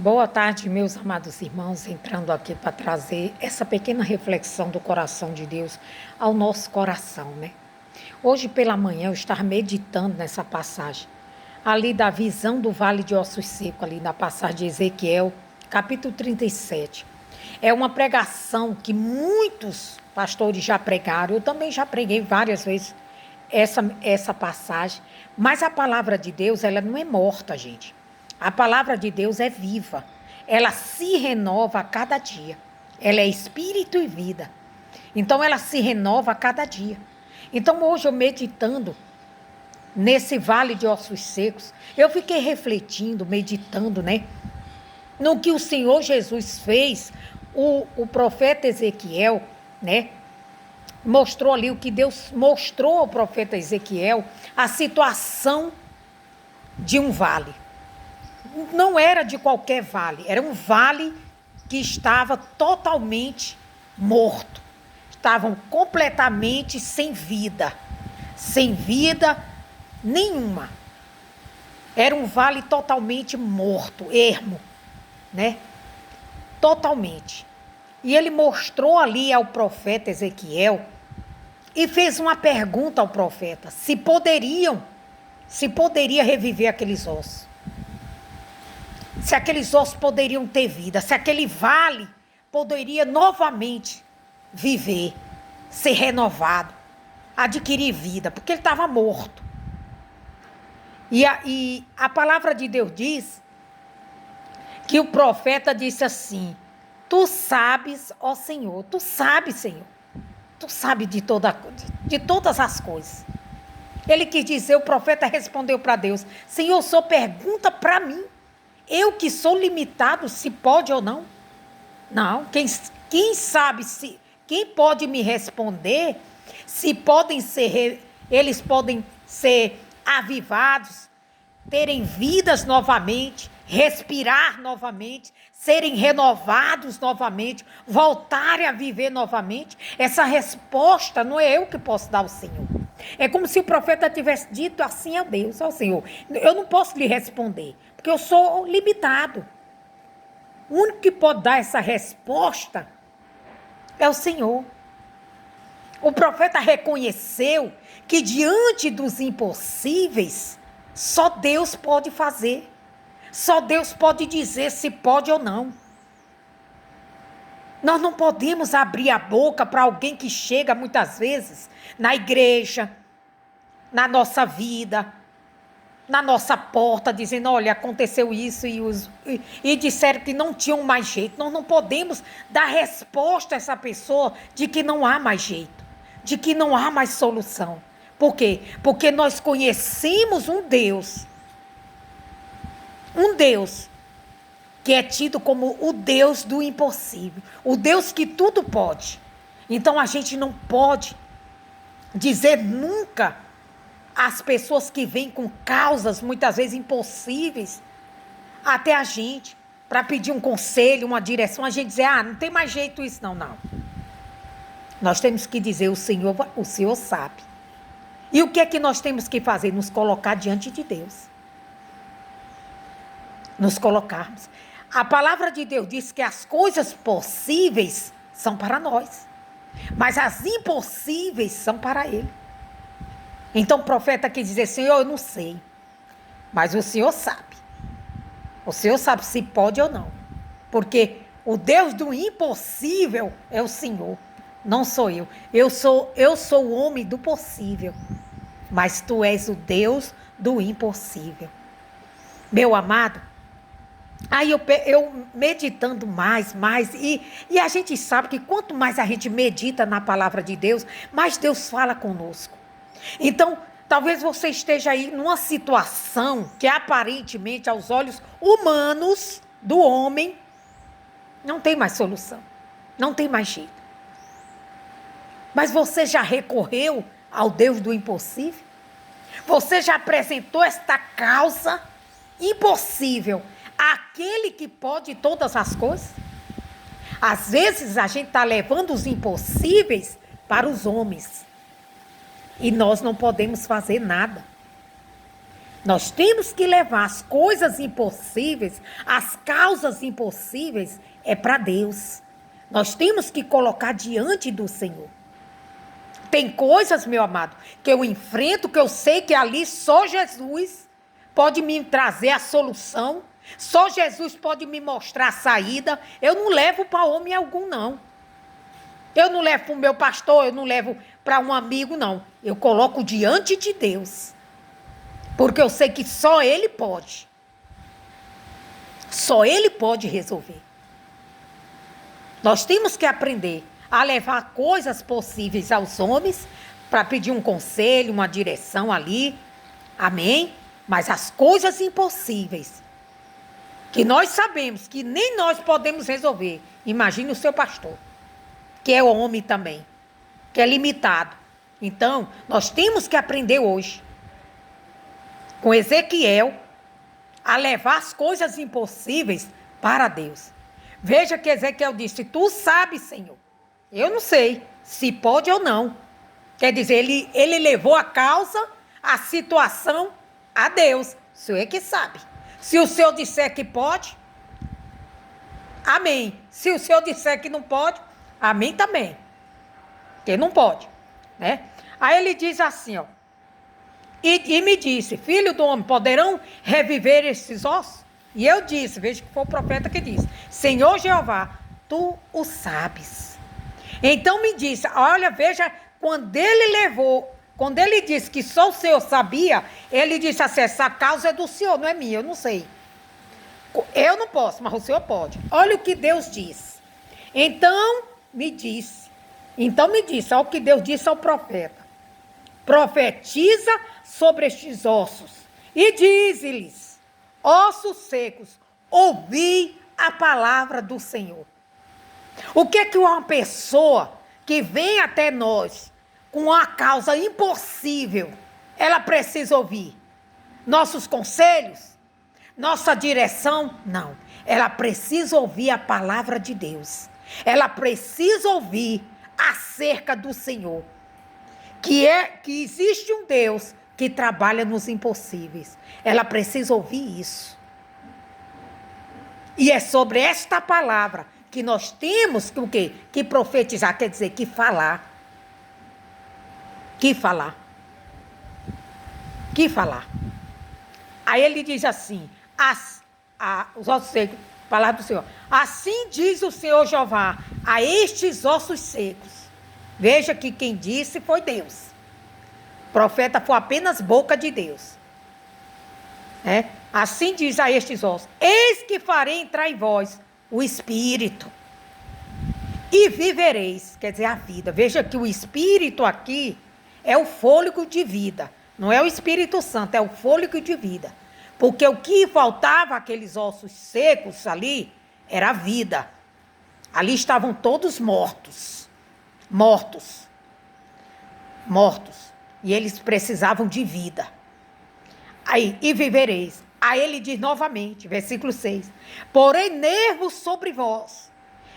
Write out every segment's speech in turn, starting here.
Boa tarde, meus amados irmãos, entrando aqui para trazer essa pequena reflexão do coração de Deus ao nosso coração, né? Hoje pela manhã eu estava meditando nessa passagem, ali da visão do vale de ossos secos, ali na passagem de Ezequiel, capítulo 37. É uma pregação que muitos pastores já pregaram, eu também já preguei várias vezes essa passagem, mas a palavra de Deus, ela não é morta, gente. A palavra de Deus é viva, ela se renova a cada dia, ela é espírito e vida, então ela se renova a cada dia. Então hoje eu meditando nesse vale de ossos secos, eu fiquei refletindo, meditando, né, no que o Senhor Jesus fez, o profeta Ezequiel, né, mostrou ali o que Deus mostrou ao profeta Ezequiel, a situação de um vale. Não era de qualquer vale, era um vale que estava totalmente morto. Estavam completamente sem vida nenhuma. Era um vale totalmente morto, ermo, né? Totalmente. E ele mostrou ali ao profeta Ezequiel e fez uma pergunta ao profeta, se poderia reviver aqueles ossos. Se aqueles ossos poderiam ter vida, se aquele vale poderia novamente viver, ser renovado, adquirir vida, porque ele estava morto. E a palavra de Deus diz que o profeta disse assim: tu sabes, ó Senhor, tu sabes, Senhor, tu sabes de todas as coisas. Ele quis dizer, o profeta respondeu para Deus: Senhor, o Senhor pergunta para mim, eu que sou limitado, se pode ou não? Não, quem sabe, quem pode me responder se eles podem ser avivados, terem vidas novamente, respirar novamente, serem renovados novamente, voltarem a viver novamente? Essa resposta não é eu que posso dar ao Senhor. É como se o profeta tivesse dito assim a Deus: ó Senhor, eu não posso lhe responder, porque eu sou limitado. O único que pode dar essa resposta é o Senhor. O profeta reconheceu que diante dos impossíveis, só Deus pode fazer. Só Deus pode dizer se pode ou não. Nós não podemos abrir a boca para alguém que chega muitas vezes na igreja, na nossa vida, na nossa porta, dizendo: olha, aconteceu isso, e disseram que não tinham mais jeito. Nós não podemos dar resposta a essa pessoa de que não há mais jeito, de que não há mais solução. Por quê? Porque nós conhecemos um Deus que é tido como o Deus do impossível, o Deus que tudo pode. Então a gente não pode dizer nunca às pessoas que vêm com causas muitas vezes impossíveis até a gente, para pedir um conselho, uma direção, a gente dizer: não tem mais jeito isso, não. Nós temos que dizer: o Senhor sabe. E o que é que nós temos que fazer? Nos colocar diante de Deus. Nos colocarmos. A palavra de Deus diz que as coisas possíveis são para nós, mas as impossíveis são para Ele. Então o profeta quis dizer: Senhor, eu não sei, mas o Senhor sabe. O Senhor sabe se pode ou não, porque o Deus do impossível é o Senhor, não sou eu. Eu sou o homem do possível, mas tu és o Deus do impossível. Meu amado, aí eu meditando mais, e a gente sabe que quanto mais a gente medita na palavra de Deus, mais Deus fala conosco. Então, talvez você esteja aí numa situação que aparentemente, aos olhos humanos do homem, não tem mais solução, não tem mais jeito. Mas você já recorreu ao Deus do impossível? Você já apresentou esta causa impossível àquele que pode todas as coisas? Às vezes a gente está levando os impossíveis para os homens. E nós não podemos fazer nada. Nós temos que levar as coisas impossíveis, as causas impossíveis, é para Deus. Nós temos que colocar diante do Senhor. Tem coisas, meu amado, que eu enfrento, que eu sei que ali só Jesus pode me trazer a solução, só Jesus pode me mostrar a saída. Eu não levo para homem algum, não. Eu não levo para o meu pastor, eu não levo para um amigo, não. Eu coloco diante de Deus. Porque eu sei que só Ele pode. Só Ele pode resolver. Nós temos que aprender a levar coisas possíveis aos homens para pedir um conselho, uma direção ali. Amém? Mas as coisas impossíveis, que nós sabemos que nem nós podemos resolver. Imagine o seu pastor, que é homem também, que é limitado. Então, nós temos que aprender hoje, com Ezequiel, a levar as coisas impossíveis para Deus. Veja que Ezequiel disse: tu sabes, Senhor. Eu não sei se pode ou não. Quer dizer, ele levou a causa, a situação a Deus. O Senhor é que sabe. Se o Senhor disser que pode, amém. Se o Senhor disser que não pode, amém também. Porque não pode, né? Aí ele diz assim, ó. E me disse: filho do homem, poderão reviver esses ossos? E eu disse, veja que foi o profeta que disse: Senhor Jeová, tu o sabes. Então me disse, olha, veja, quando ele disse que só o Senhor sabia, ele disse assim: essa causa é do Senhor, não é minha, eu não sei. Eu não posso, mas o Senhor pode. Olha o que Deus diz. Então me disse, olha o que Deus disse ao profeta: profetiza sobre estes ossos e dize-lhes: ossos secos, ouvi a palavra do Senhor. O que é que uma pessoa que vem até nós com uma causa impossível, ela precisa ouvir? Nossos conselhos? Nossa direção? Não. Ela precisa ouvir a palavra de Deus. Ela precisa ouvir acerca do Senhor. Que existe um Deus que trabalha nos impossíveis. Ela precisa ouvir isso. E é sobre esta palavra que nós temos que o quê? Que profetizar, quer dizer, que falar. Que falar. Que falar. Aí ele diz assim: os ossos secos, palavra do Senhor. Assim diz o Senhor Jeová a estes ossos secos. Veja que quem disse foi Deus. O profeta foi apenas boca de Deus. Assim diz a estes ossos: eis que farei entrar em vós o Espírito, e vivereis. Quer dizer, a vida. Veja que o Espírito aqui é o fôlego de vida. Não é o Espírito Santo, é o fôlego de vida. Porque o que faltava àqueles ossos secos ali era a vida. Ali estavam todos mortos. Mortos. E eles precisavam de vida. Aí, e vivereis. Aí ele diz novamente, versículo 6. Porém nervos sobre vós,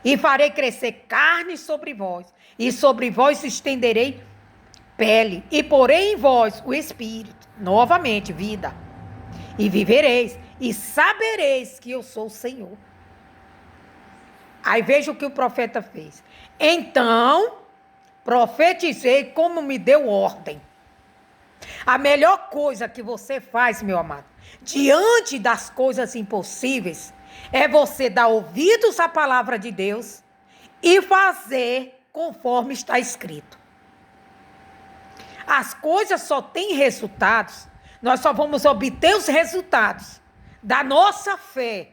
e farei crescer carne sobre vós, e sobre vós estenderei pele, e porei em vós o Espírito, novamente, vida. E vivereis, e sabereis que eu sou o Senhor. Aí veja o que o profeta fez. Então, profetizei como me deu ordem. A melhor coisa que você faz, meu amado, diante das coisas impossíveis, é você dar ouvidos à palavra de Deus e fazer conforme está escrito. As coisas só têm resultados, nós só vamos obter os resultados da nossa fé,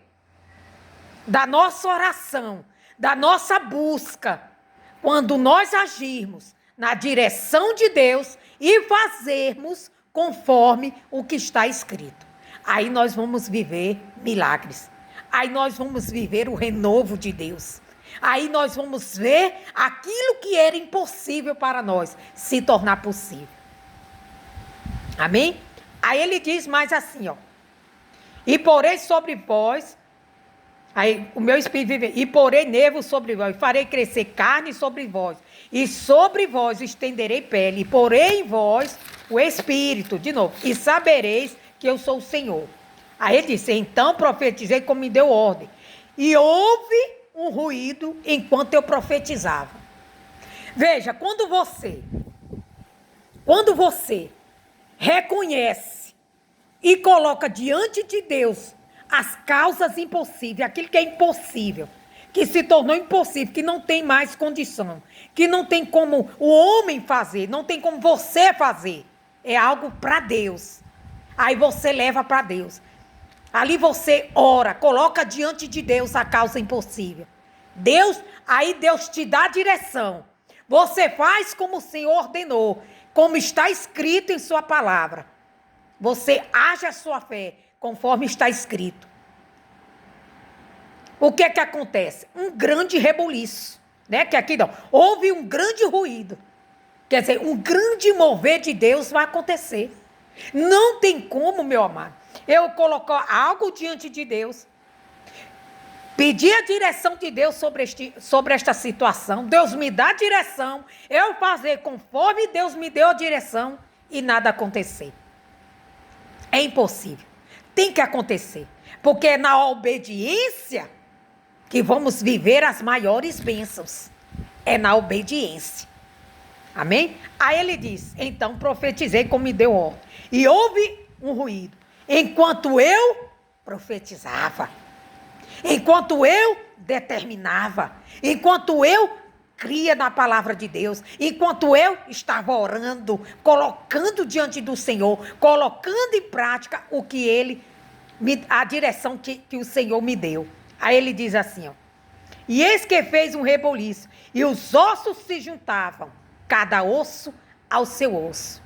da nossa oração, da nossa busca, quando nós agirmos na direção de Deus e fazermos conforme o que está escrito. Aí nós vamos viver milagres. Aí nós vamos viver o renovo de Deus. Aí nós vamos ver aquilo que era impossível para nós se tornar possível. Amém? Aí ele diz mais assim, ó. E porei sobre vós, aí o meu espírito vive, e porei nervos sobre vós, farei crescer carne sobre vós, e sobre vós estenderei pele, e porei em vós o espírito, de novo, e sabereis que eu sou o Senhor. Aí ele disse, então profetizei como me deu ordem. E houve um ruído enquanto eu profetizava. Veja, quando você reconhece e coloca diante de Deus as causas impossíveis, aquilo que é impossível, que se tornou impossível, que não tem mais condição, que não tem como o homem fazer, não tem como você fazer, é algo para Deus. Aí você leva para Deus. Ali você ora, coloca diante de Deus a causa impossível. Aí Deus te dá a direção. Você faz como o Senhor ordenou, como está escrito em sua palavra. Você age a sua fé, conforme está escrito. O que é que acontece? Um grande rebuliço, né? Que aqui não. Houve um grande ruído. Quer dizer, um grande mover de Deus vai acontecer. Não tem como, meu amado, eu colocar algo diante de Deus, pedir a direção de Deus sobre esta situação, Deus me dá a direção, eu fazer conforme Deus me deu a direção e nada acontecer. É impossível. Tem que acontecer. Porque é na obediência que vamos viver as maiores bênçãos. É na obediência. Amém? Aí ele diz, então profetizei como me deu ordem. E houve um ruído. Enquanto eu profetizava. Enquanto eu determinava. Enquanto eu cria na palavra de Deus. Enquanto eu estava orando, colocando diante do Senhor, colocando em prática o que a direção que o Senhor me deu. Aí ele diz assim, ó. E eis que fez um reboliço, e os ossos se juntavam, cada osso ao seu osso.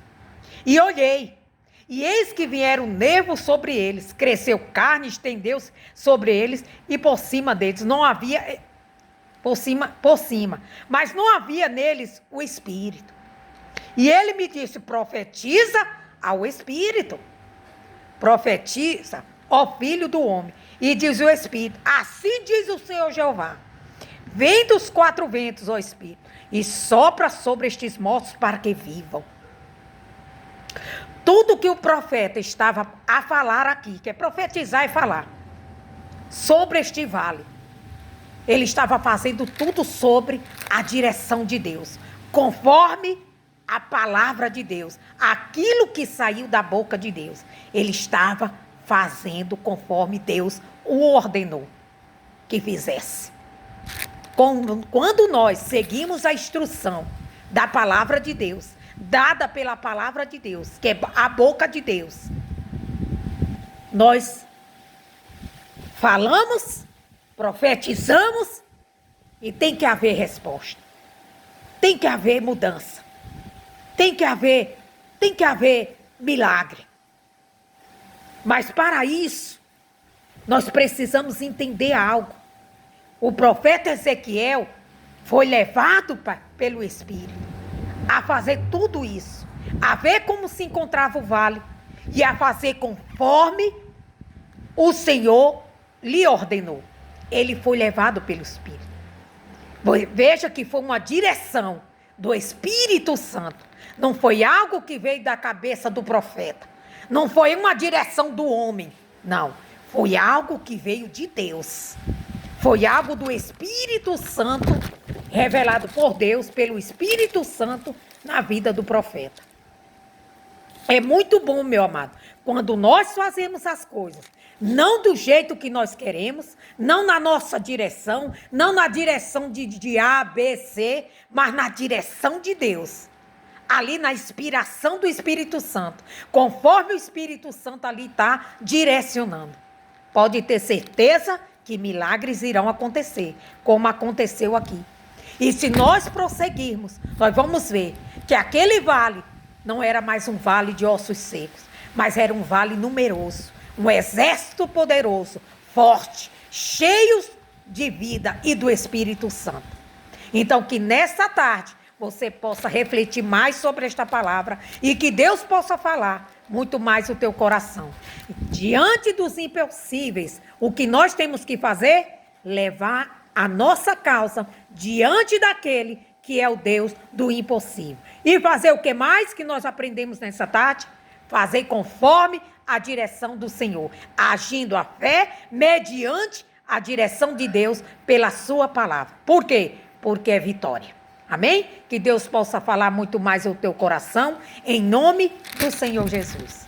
E olhei, e eis que vieram nervos sobre eles, cresceu carne, estendeu-se sobre eles, e por cima deles não havia, por cima, mas não havia neles o Espírito. E ele me disse, profetiza ao Espírito, profetiza, ó Filho do homem, e diz o Espírito, assim diz o Senhor Jeová, vem dos quatro ventos, ó Espírito, e sopra sobre estes mortos para que vivam. Tudo que o profeta estava a falar aqui, que é profetizar e falar, sobre este vale, ele estava fazendo tudo sobre a direção de Deus, conforme a palavra de Deus, aquilo que saiu da boca de Deus, ele estava fazendo conforme Deus o ordenou que fizesse. Quando nós seguimos a instrução da palavra de Deus, dada pela palavra de Deus, que é a boca de Deus, nós falamos, profetizamos e tem que haver resposta. Tem que haver mudança. Tem que haver milagre. Mas para isso, nós precisamos entender algo. O profeta Ezequiel foi levado pelo Espírito a fazer tudo isso, a ver como se encontrava o vale e a fazer conforme o Senhor lhe ordenou. Ele foi levado pelo Espírito. Veja que foi uma direção do Espírito Santo. Não foi algo que veio da cabeça do profeta. Não foi uma direção do homem. Não. Foi algo que veio de Deus. Foi algo do Espírito Santo, revelado por Deus, pelo Espírito Santo, na vida do profeta. É muito bom, meu amado, quando nós fazemos as coisas, não do jeito que nós queremos, não na nossa direção, não na direção de A, B, C, mas na direção de Deus. Ali na inspiração do Espírito Santo, conforme o Espírito Santo ali está direcionando. Pode ter certeza que milagres irão acontecer, como aconteceu aqui. E se nós prosseguirmos, nós vamos ver que aquele vale não era mais um vale de ossos secos, mas era um vale numeroso, um exército poderoso, forte, cheios de vida e do Espírito Santo. Então, que nesta tarde você possa refletir mais sobre esta palavra e que Deus possa falar muito mais o teu coração. Diante dos impossíveis, o que nós temos que fazer? Levar a nossa causa diante daquele que é o Deus do impossível. E fazer o que mais que nós aprendemos nessa tarde? Fazei conforme a direção do Senhor, agindo a fé mediante a direção de Deus pela sua palavra. Por quê? Porque é vitória. Amém? Que Deus possa falar muito mais ao teu coração, em nome do Senhor Jesus.